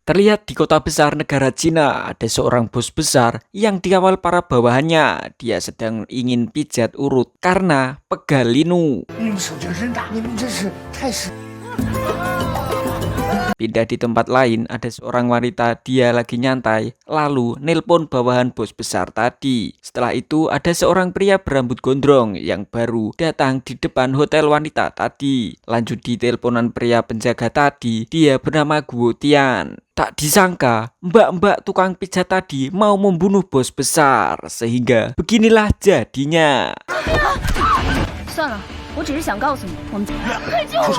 Terlihat di kota besar negara Cina, ada seorang bos besar yang dikawal para bawahannya. Dia sedang ingin pijat urut karena pegal linu. Pindah di tempat lain, ada seorang wanita, dia lagi nyantai, lalu nelpon bawahan bos besar tadi. Setelah itu ada seorang pria berambut gondrong yang baru datang di depan hotel wanita tadi. Lanjut di teleponan pria penjaga tadi, dia bernama Guo Tian. Tak disangka, mbak-mbak tukang pijat tadi mau membunuh bos besar, sehingga beginilah jadinya. 算了，我只是想告诉你，我们快救我！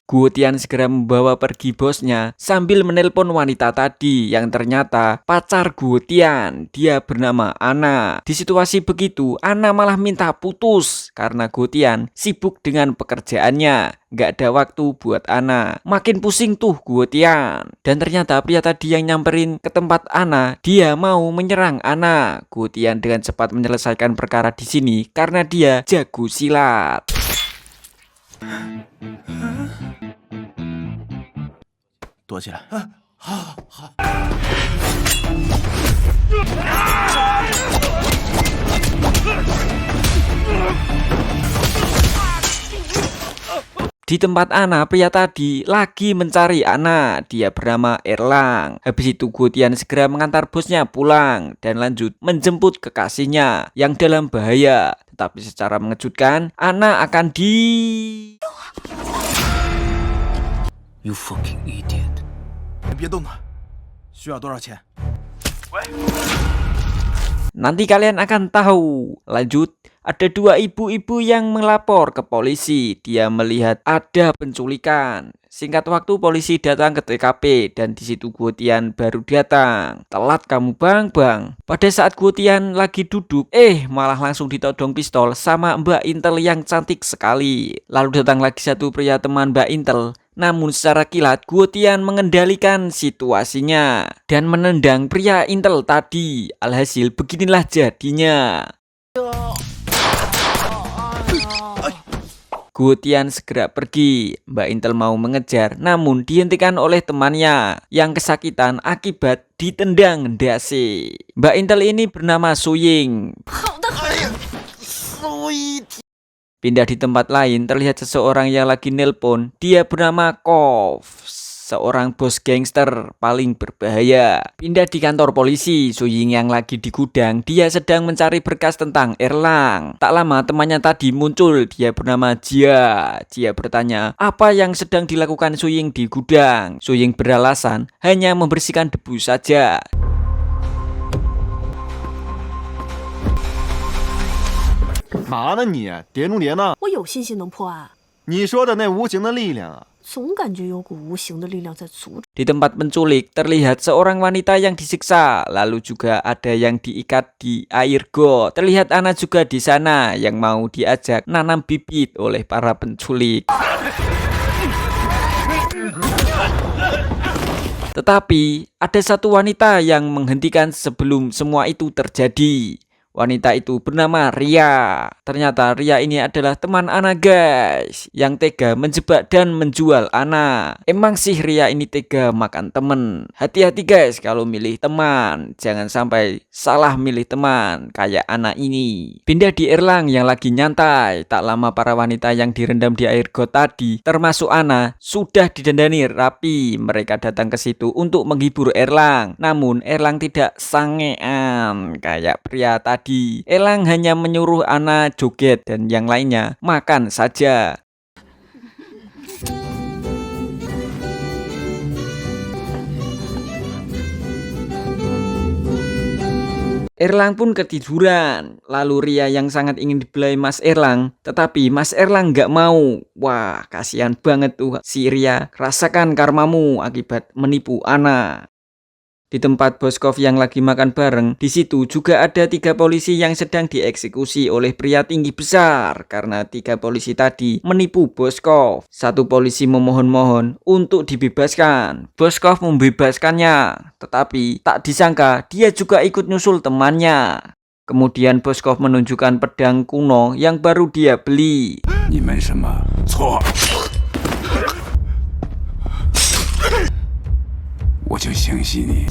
Guo Tian segera membawa pergi bosnya sambil menelpon wanita tadi yang ternyata pacar Guo Tian. Dia bernama Ana. Di situasi begitu, Ana malah minta putus karena Guo Tian sibuk dengan pekerjaannya. Gak ada waktu buat Ana. Makin pusing tuh Guo Tian. Dan ternyata pria tadi yang nyamperin ke tempat Ana, dia mau menyerang Ana. Guo Tian dengan cepat menyelesaikan perkara di sini karena dia jago silat. 躲起来。好。 Di tempat Ana, pria tadi lagi mencari Ana. Dia bernama Erlang. Habis itu Guo Tian segera mengantar bosnya pulang dan lanjut menjemput kekasihnya yang dalam bahaya. Tetapi secara mengejutkan, Ana akan di... You fucking idiot！ 别动他，需要多少钱？喂。 Nanti kalian akan tahu. Lanjut, ada dua ibu-ibu yang melapor ke polisi. Dia melihat ada penculikan. Singkat waktu polisi datang ke TKP dan di situ Guo Tian baru datang. Telat kamu bang. Pada saat Guo Tian lagi duduk, malah langsung ditodong pistol sama Mbak Intel yang cantik sekali. Lalu datang lagi satu pria teman Mbak Intel. Namun secara kilat Guo Tian mengendalikan situasinya dan menendang pria Intel tadi. Alhasil beginilah jadinya. Guo Tian segera pergi. Mbak Intel mau mengejar, namun dihentikan oleh temannya yang kesakitan akibat ditendang dasi. Mbak Intel ini bernama Su Ying. Pindah di tempat lain, terlihat seseorang yang lagi nelpon. Dia bernama Kov, seorang bos gangster paling berbahaya. Pindah di kantor polisi, Su Ying yang lagi di gudang. Dia sedang mencari berkas tentang Erlang. Tak lama temannya tadi muncul, dia bernama Jia. Jia bertanya, apa yang sedang dilakukan Su Ying di gudang? Su Ying beralasan, hanya membersihkan debu saja. 嘛呢你？谍中谍呢？我有信心能破案， 你说的那无形的力量啊， 总感觉有股无形的力量在阻止。 Di tempat penculik terlihat seorang wanita yang disiksa, lalu juga ada yang diikat di air got. Terlihat Ana juga di sana yang mau diajak nanam bibit oleh para penculik. Tetapi ada satu wanita yang menghentikan sebelum semua itu terjadi. Wanita itu bernama Ria. Ternyata Ria ini adalah teman Ana guys, yang tega menjebak dan menjual Ana. Emang sih Ria ini tega makan temen. Hati-hati guys kalau milih teman, jangan sampai salah milih teman kayak Ana ini. Pindah di Erlang yang lagi nyantai. Tak lama para wanita yang direndam di air got tadi, termasuk Ana, sudah didandani rapi. Mereka datang ke situ untuk menghibur Erlang. Namun Erlang tidak sangean kayak pria tadi. Erlang hanya menyuruh Ana joget dan yang lainnya makan saja. Erlang pun ketiduran. Lalu Ria yang sangat ingin dibelai Mas Erlang, tetapi Mas Erlang nggak mau. Wah, kasihan banget tuh si Ria. Rasakan karmamu akibat menipu Ana. Di tempat Boskov yang lagi makan bareng, di situ juga ada 3 polisi yang sedang dieksekusi oleh pria tinggi besar karena 3 polisi tadi menipu Boskov. 1 polisi memohon-mohon untuk dibebaskan. Boskov membebaskannya, tetapi tak disangka dia juga ikut nyusul temannya. Kemudian Boskov menunjukkan pedang kuno yang baru dia beli. 你们什么错？我就相信你。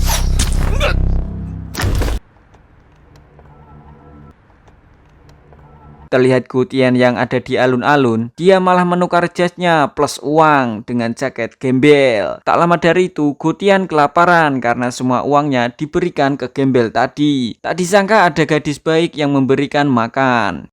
Terlihat Gutian yang ada di alun-alun, dia malah menukar jasnya plus uang dengan jaket gembel. Tak lama dari itu, Gutian kelaparan karena semua uangnya diberikan ke gembel tadi. Tak disangka ada gadis baik yang memberikan makan.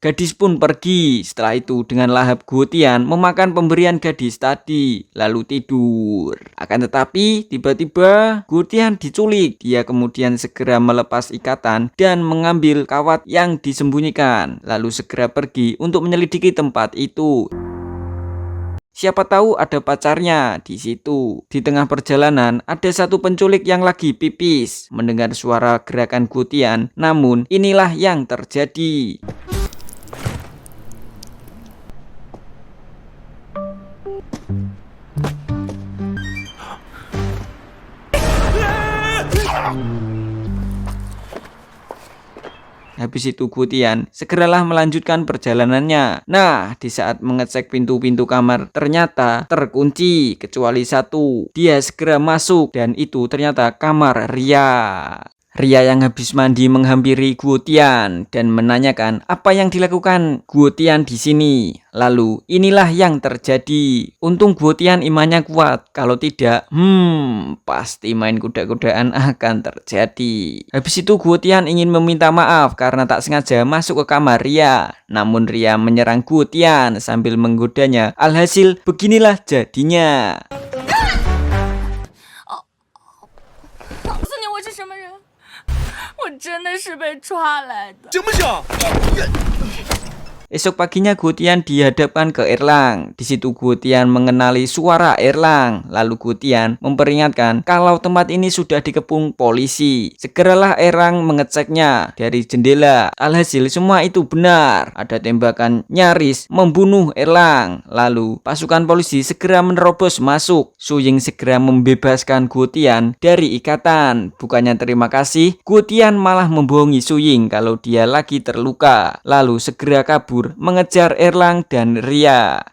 Gadis pun pergi. Setelah itu dengan lahap Gutian memakan pemberian gadis tadi, lalu tidur. Akan tetapi tiba-tiba Gutian diculik. Dia kemudian segera melepas ikatan dan mengambil kawat yang disembunyikan, lalu segera pergi untuk menyelidiki tempat itu. Siapa tahu ada pacarnya di situ. Di tengah perjalanan ada 1 penculik yang lagi pipis. Mendengar suara gerakan Gutian, namun inilah yang terjadi. Habis itu Gutian segeralah melanjutkan perjalanannya. Nah, di saat mengecek pintu-pintu kamar ternyata terkunci kecuali 1. Dia segera masuk dan itu ternyata kamar Ria. Ria yang habis mandi menghampiri Gutian dan menanyakan apa yang dilakukan Gutian di sini. Lalu inilah yang terjadi. Untung Gutian imannya kuat. Kalau tidak, pasti main kuda-kudaan akan terjadi. Habis itu Gutian ingin meminta maaf karena tak sengaja masuk ke kamar Ria. Namun Ria menyerang Gutian sambil menggodanya. Alhasil beginilah jadinya. 我真的是被抓来的。 行不行？ Esok paginya Gutian dihadapkan ke Erlang. Di situ Gutian mengenali suara Erlang. Lalu Gutian memperingatkan kalau tempat ini sudah dikepung polisi. Segeralah Erlang mengeceknya dari jendela. Alhasil semua itu benar. Ada tembakan nyaris membunuh Erlang. Lalu pasukan polisi segera menerobos masuk. Suying segera membebaskan Gutian dari ikatan. Bukannya terima kasih, Gutian malah membohongi Suying kalau dia lagi terluka. Lalu segera kabur mengejar Erlang dan Ria.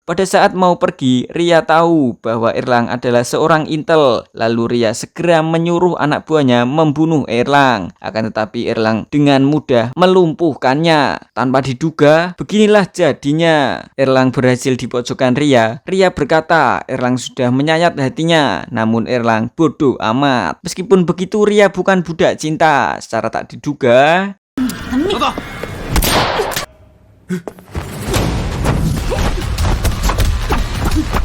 Pada saat mau pergi, Ria tahu bahwa Erlang adalah seorang intel. Lalu Ria segera menyuruh anak buahnya membunuh Erlang. Akan tetapi Erlang dengan mudah melumpuhkannya. Tanpa diduga, beginilah jadinya. Erlang berhasil dipojokkan Ria. Ria berkata Erlang sudah menyayat hatinya. Namun Erlang bodoh amat. Meskipun begitu, Ria bukan budak cinta. Secara tak diduga,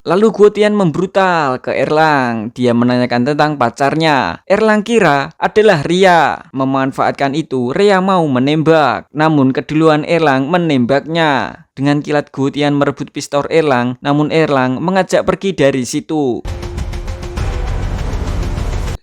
lalu Gutian membrutal ke Erlang. Dia menanyakan tentang pacarnya. Erlang kira adalah Ria. Memanfaatkan itu, Ria mau menembak. Namun keduluan Erlang menembaknya. Dengan kilat Gutian merebut pistol Erlang. Namun Erlang mengajak pergi dari situ.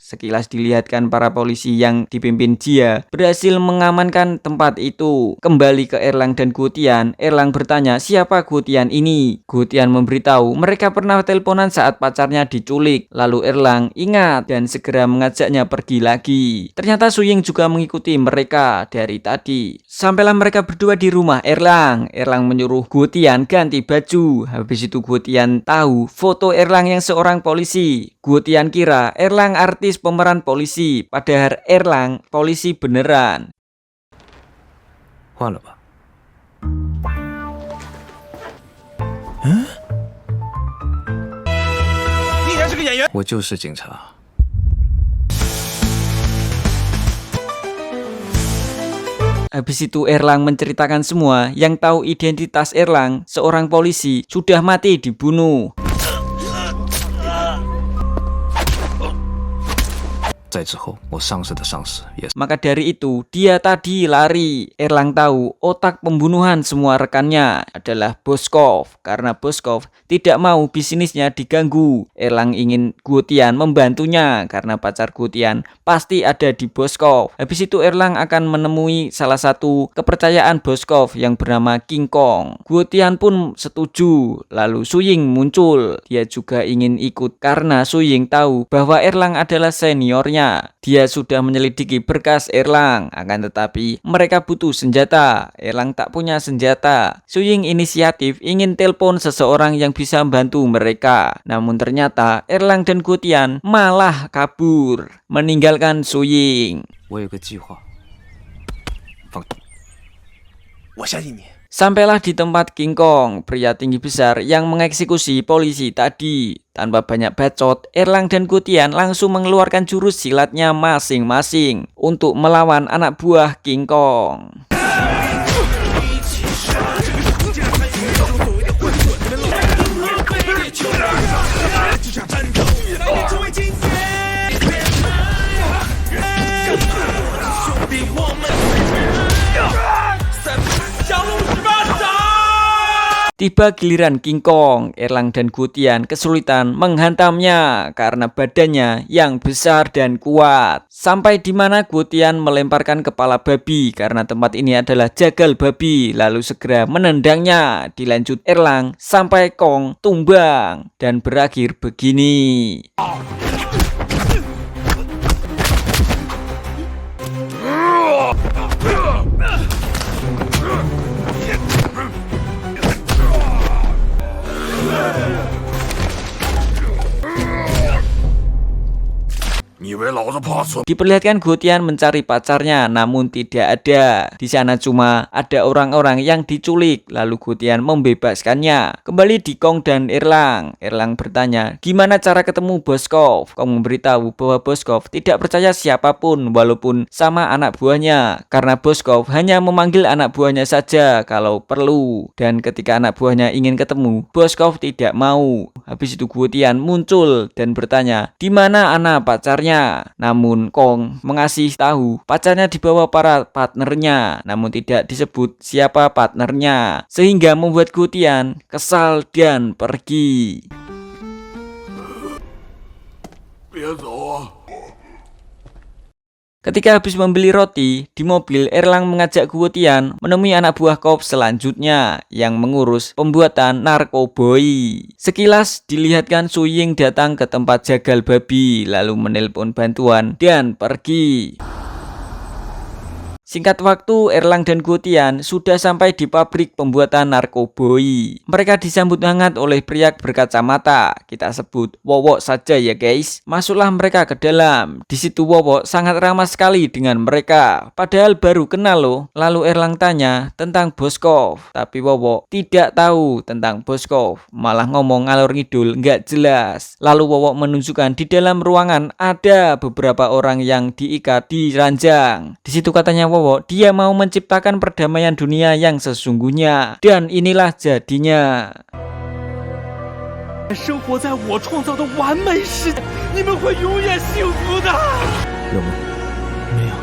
Sekilas dilihatkan para polisi yang dipimpin Jia berhasil mengamankan tempat itu. Kembali ke Erlang dan Gutian, Erlang bertanya siapa Gutian ini. Gutian memberitahu mereka pernah teleponan saat pacarnya diculik. Lalu Erlang ingat dan segera mengajaknya pergi lagi. Ternyata Suying juga mengikuti mereka dari tadi. Sampailah mereka berdua di rumah Erlang. Erlang menyuruh Gutian ganti baju. Habis itu Gutian tahu foto Erlang yang seorang polisi. Gutian kira Erlang artis pemeran polisi, padahal Erlang polisi beneran. 换了吧。你也是个演员？我就是警察。 Habis itu Erlang menceritakan semua. Yang tahu identitas Erlang, seorang polisi, sudah mati dibunuh. 在之后，我上司的上司也 Maka dari itu, dia tadi lari. Erlang tahu otak pembunuhan semua rekannya adalah Boskov. Karena Boskov tidak mau bisnisnya diganggu. Erlang ingin Guotian membantunya karena pacar Guotian pasti ada di Boskov. Habis itu Erlang akan menemui salah satu kepercayaan Boskov yang bernama King Kong. Guotian pun setuju. Lalu Suying muncul. Dia juga ingin ikut karena Suying tahu bahwa Erlang adalah seniornya. Dia sudah menyelidiki berkas Erlang, akan tetapi mereka butuh senjata. Erlang tak punya senjata. Suying inisiatif ingin telepon seseorang yang bisa membantu mereka. Namun ternyata Erlang dan Guotian malah kabur, meninggalkan Suying. 我有个计划。我相信你。 Sampailah di tempat King Kong, pria tinggi besar yang mengeksekusi polisi tadi. Tanpa banyak bacot, Erlang dan Guotian langsung mengeluarkan jurus silatnya masing-masing untuk melawan anak buah King Kong. Tiba giliran King Kong, Erlang dan Guotian kesulitan menghantamnya karena badannya yang besar dan kuat. Sampai di mana Guotian melemparkan kepala babi karena tempat ini adalah jagal babi, lalu segera menendangnya. Dilanjut Erlang sampai Kong tumbang dan berakhir begini. Diperlihatkan Guotian mencari pacarnya, namun tidak ada. Di sana cuma ada orang-orang yang diculik, lalu Guotian membebaskannya. Kembali di Kong dan Erlang. Erlang bertanya, gimana cara ketemu Boskov? Kong memberitahu bahwa Boskov tidak percaya siapapun, walaupun sama anak buahnya. Karena Boskov hanya memanggil anak buahnya saja kalau perlu. Dan ketika anak buahnya ingin ketemu, Boskov tidak mau. Habis itu Guotian muncul dan bertanya, di mana anak pacarnya? Namun Kong mengasih tahu pacarnya dibawa para partnernya, namun tidak disebut siapa partnernya, sehingga membuat Guotian kesal dan pergi. Ketika habis membeli roti, di mobil Erlang mengajak Guotian menemui anak buah Kop selanjutnya yang mengurus pembuatan narkoboi. Sekilas dilihatkan Suying datang ke tempat jagal babi, lalu menelpon bantuan dan pergi. Singkat waktu, Erlang dan Guotian sudah sampai di pabrik pembuatan narkoboi. Mereka disambut hangat oleh pria berkacamata. Kita sebut Wowo saja ya guys. Masuklah mereka ke dalam. Di situ Wowo sangat ramah sekali dengan mereka. Padahal baru kenal loh. Lalu Erlang tanya tentang Boskov. Tapi Wowo tidak tahu tentang Boskov. Malah ngomong ngalor ngidul nggak jelas. Lalu Wowo menunjukkan di dalam ruangan ada beberapa orang yang diikat di ranjang. Di situ katanya Wowo, dia mau menciptakan perdamaian dunia yang sesungguhnya. Dan inilah jadinya. 生活在我创造的完美世界，你们会永远幸福的。有吗？没有。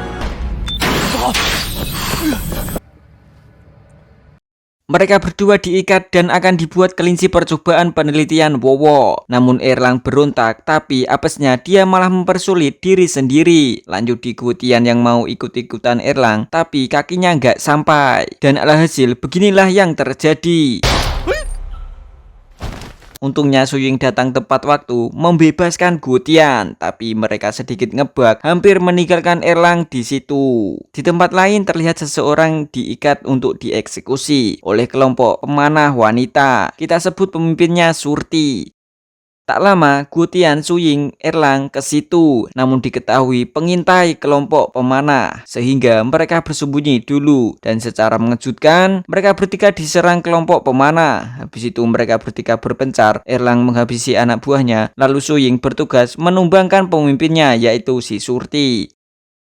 Mereka berdua diikat dan akan dibuat kelinci percobaan penelitian Wowo. Namun Erlang berontak, tapi apesnya dia malah mempersulit diri sendiri. Lanjut di Guotian yang mau ikut-ikutan Erlang, tapi kakinya nggak sampai. Dan alhasil beginilah yang terjadi. Untungnya Suying datang tepat waktu membebaskan Guotian, tapi mereka sedikit ngebug, hampir meninggalkan Erlang di situ. Di tempat lain terlihat seseorang diikat untuk dieksekusi oleh kelompok pemanah wanita. Kita sebut pemimpinnya Surti. Tak lama, Guotian, Suying, Erlang ke situ, namun diketahui pengintai kelompok pemanah, sehingga mereka bersembunyi dulu. Dan secara mengejutkan, mereka bertiga diserang kelompok pemanah. Habis itu mereka bertiga berpencar, Erlang menghabisi anak buahnya, lalu Suying bertugas menumbangkan pemimpinnya, yaitu si Surti.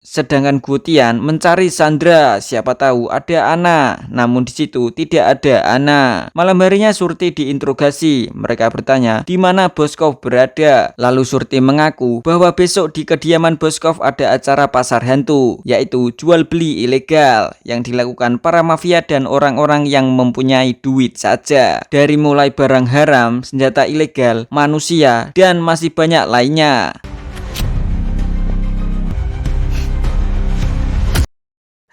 Sedangkan Guotian mencari Sandra, siapa tahu ada Ana. Namun di situ tidak ada Ana. Malam harinya Surti diinterogasi. Mereka bertanya di mana Boskov berada. Lalu Surti mengaku bahwa besok di kediaman Boskov ada acara pasar hantu, yaitu jual beli ilegal yang dilakukan para mafia dan orang-orang yang mempunyai duit saja. Dari mulai barang haram, senjata ilegal, manusia, dan masih banyak lainnya.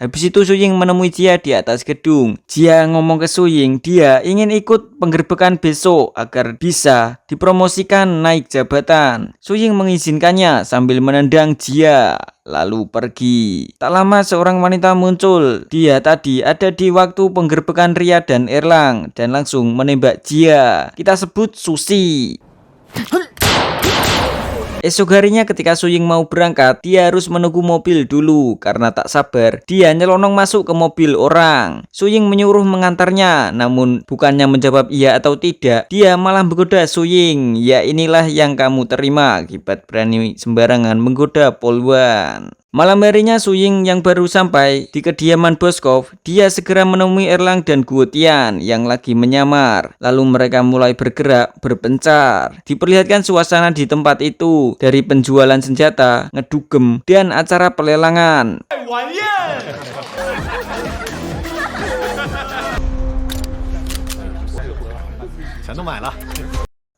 Habis itu Suying menemui Jia di atas gedung. Jia ngomong ke Suying dia ingin ikut penggerbekan besok agar bisa dipromosikan naik jabatan. Suying mengizinkannya sambil menendang Jia lalu pergi. Tak lama seorang wanita muncul. Dia tadi ada di waktu penggerbekan Ria dan Erlang dan langsung menembak Jia. Kita sebut Susi. Esok harinya ketika Suying mau berangkat, dia harus menunggu mobil dulu karena tak sabar. Dia nyelonong masuk ke mobil orang. Suying menyuruh mengantarnya, namun bukannya menjawab iya atau tidak, dia malah menggoda Suying. Ya inilah yang kamu terima akibat berani sembarangan menggoda Polwan. Malam harinya Suying yang baru sampai di kediaman Boskov, dia segera menemui Erlang dan Guotian yang lagi menyamar. Lalu mereka mulai bergerak berpencar. Diperlihatkan suasana di tempat itu dari penjualan senjata, ngedugem, dan acara pelelangan.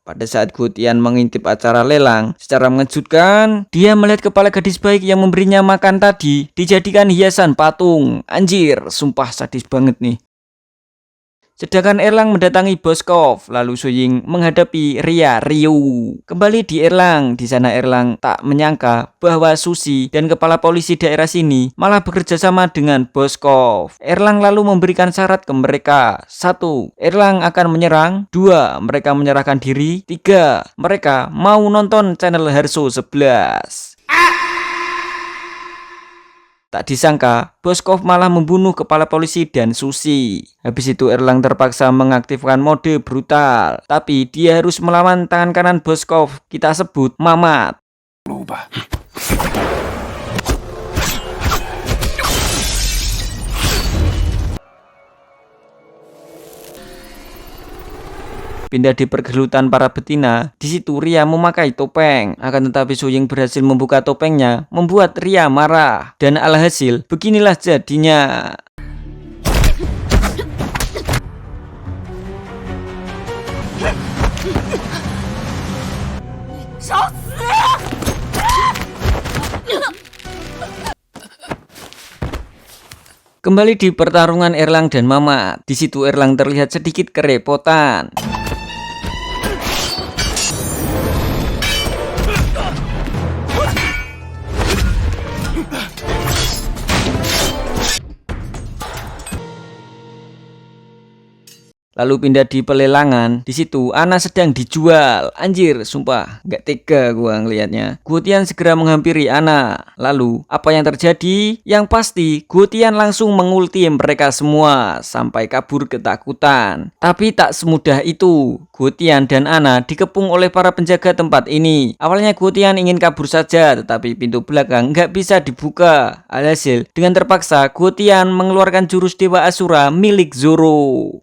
Pada saat Guotian mengintip acara lelang, secara mengejutkan, dia melihat kepala gadis baik yang memberinya makan tadi dijadikan hiasan patung. Anjir, sumpah sadis banget nih. Sedangkan Erlang mendatangi Boskov, lalu Suying menghadapi Ryu. Kembali di Erlang, di sana Erlang tak menyangka bahwa Susi dan kepala polisi daerah sini malah bekerja sama dengan Boskov. Erlang lalu memberikan syarat ke mereka. 1. Erlang akan menyerang. 2. Mereka menyerahkan diri. 3. Mereka mau nonton channel Harso 11. Tak disangka, Boskov malah membunuh kepala polisi dan Susi. Habis itu Erlang terpaksa mengaktifkan mode brutal. Tapi dia harus melawan tangan kanan Boskov, kita sebut Mamat. Pindah di pergelutan para betina. Di situ Ria memakai topeng. Akan tetapi Suying berhasil membuka topengnya, membuat Ria marah. Dan alhasil, beginilah jadinya. Kembali di pertarungan Erlang dan Mamat. Di situ Erlang terlihat sedikit kerepotan. Lalu pindah di pelelangan. Di situ Ana sedang dijual. Anjir, sumpah gak tega gua ngelihatnya. Guotian segera menghampiri Ana. Lalu apa yang terjadi? Yang pasti Guotian langsung mengulti mereka semua sampai kabur ketakutan. Tapi tak semudah itu. Guotian dan Ana dikepung oleh para penjaga tempat ini. Awalnya Guotian ingin kabur saja, tetapi pintu belakang gak bisa dibuka. Alhasil dengan terpaksa Guotian mengeluarkan jurus Dewa Asura milik Zoro.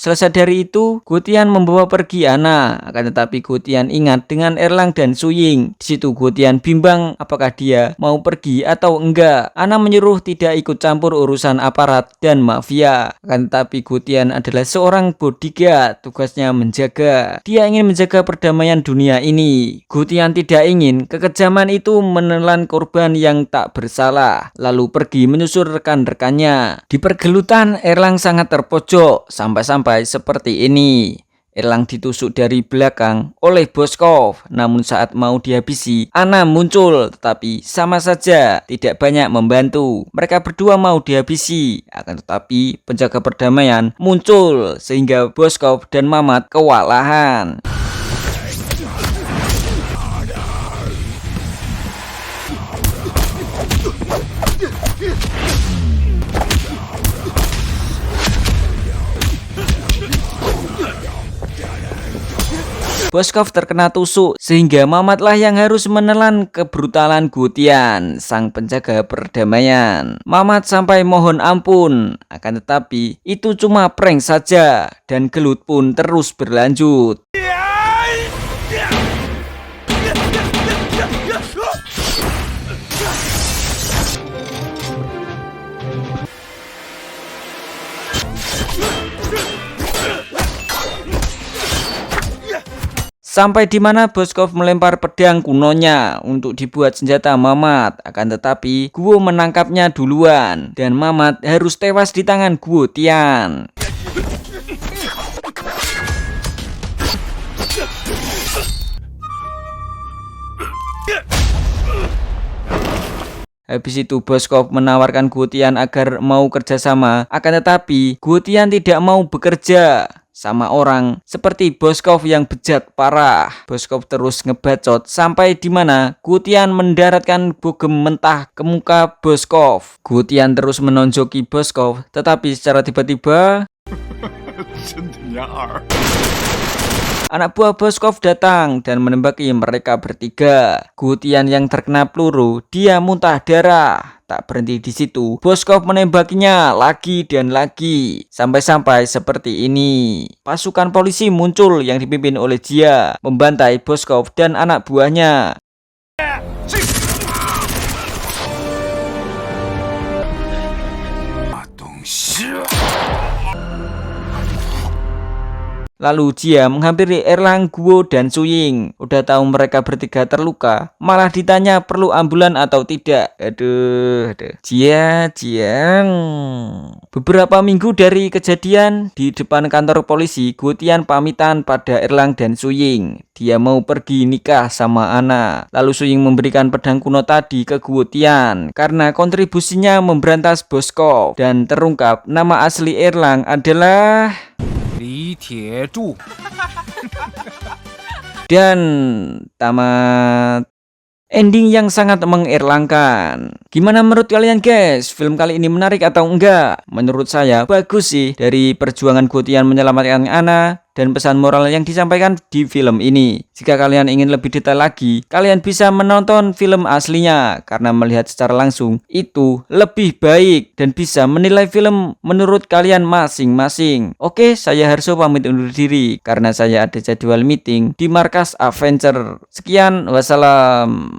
Selesai dari itu, Guotian membawa pergi Ana. Akan tetapi Guotian ingat dengan Erlang dan Suying. Di situ Guotian bimbang apakah dia mau pergi atau enggak. Ana menyuruh tidak ikut campur urusan aparat dan mafia. Akan tetapi Guotian adalah seorang bodyguard, tugasnya menjaga. Dia ingin menjaga perdamaian dunia ini. Guotian tidak ingin kekejaman itu menelan korban yang tak bersalah. Lalu pergi menyusul rekan-rekannya. Di pergelutan, Erlang sangat terpojok sampai seperti ini. Erlang ditusuk dari belakang oleh Boskov. Namun saat mau dihabisi, Ana muncul, tetapi sama saja tidak banyak membantu. Mereka berdua mau dihabisi, akan tetapi penjaga perdamaian muncul sehingga Boskov dan Mamat kewalahan. Boskov terkena tusuk sehingga Mamatlah yang harus menelan kebrutalan Guo Tian, sang penjaga perdamaian. Mamat sampai mohon ampun, akan tetapi itu cuma prank saja dan gelut pun terus berlanjut. Sampai di mana Boskov melempar pedang kunonya untuk dibuat senjata Mamat. Akan tetapi Guo menangkapnya duluan dan Mamat harus tewas di tangan Guo Tian. Habis itu Boskov menawarkan Guo Tian agar mau kerjasama. Akan tetapi Guo Tian tidak mau bekerja sama orang seperti Boskov yang bejat parah. Boskov terus ngebacot sampai di mana Guo Tian mendaratkan bogem mentah ke muka Boskov. Guo Tian terus menonjoki Boskov, tetapi secara tiba-tiba anak buah Boskov datang dan menembaki mereka bertiga. Guo Tian yang terkena peluru, dia muntah darah. Tak berhenti di situ, Boskov menembakinya lagi dan lagi. Sampai-sampai seperti ini. Pasukan polisi muncul yang dipimpin oleh Jia, membantai Boskov dan anak buahnya. Lalu Jia menghampiri Erlang, Guo, dan Suying. Udah tahu mereka bertiga terluka, malah ditanya perlu ambulan atau tidak. Aduh. Jia. Beberapa minggu dari kejadian, di depan kantor polisi, Guo Tian pamitan pada Erlang dan Suying. Dia mau pergi nikah sama Ana. Lalu Suying memberikan pedang kuno tadi ke Guo Tian karena kontribusinya memberantas Boskov. Dan terungkap nama asli Erlang adalah Li Tietzhu. Dan tamat. Ending yang sangat mengerlangkan. Gimana menurut kalian guys? Film kali ini menarik atau enggak? Menurut saya bagus sih, dari perjuangan Guo Tian menyelamatkan Ana dan pesan moral yang disampaikan di film ini. Jika kalian ingin lebih detail lagi, kalian bisa menonton film aslinya karena melihat secara langsung itu lebih baik dan bisa menilai film menurut kalian masing-masing. Oke, saya Harso pamit undur diri karena saya ada jadwal meeting di markas Avenger. Sekian, wassalam.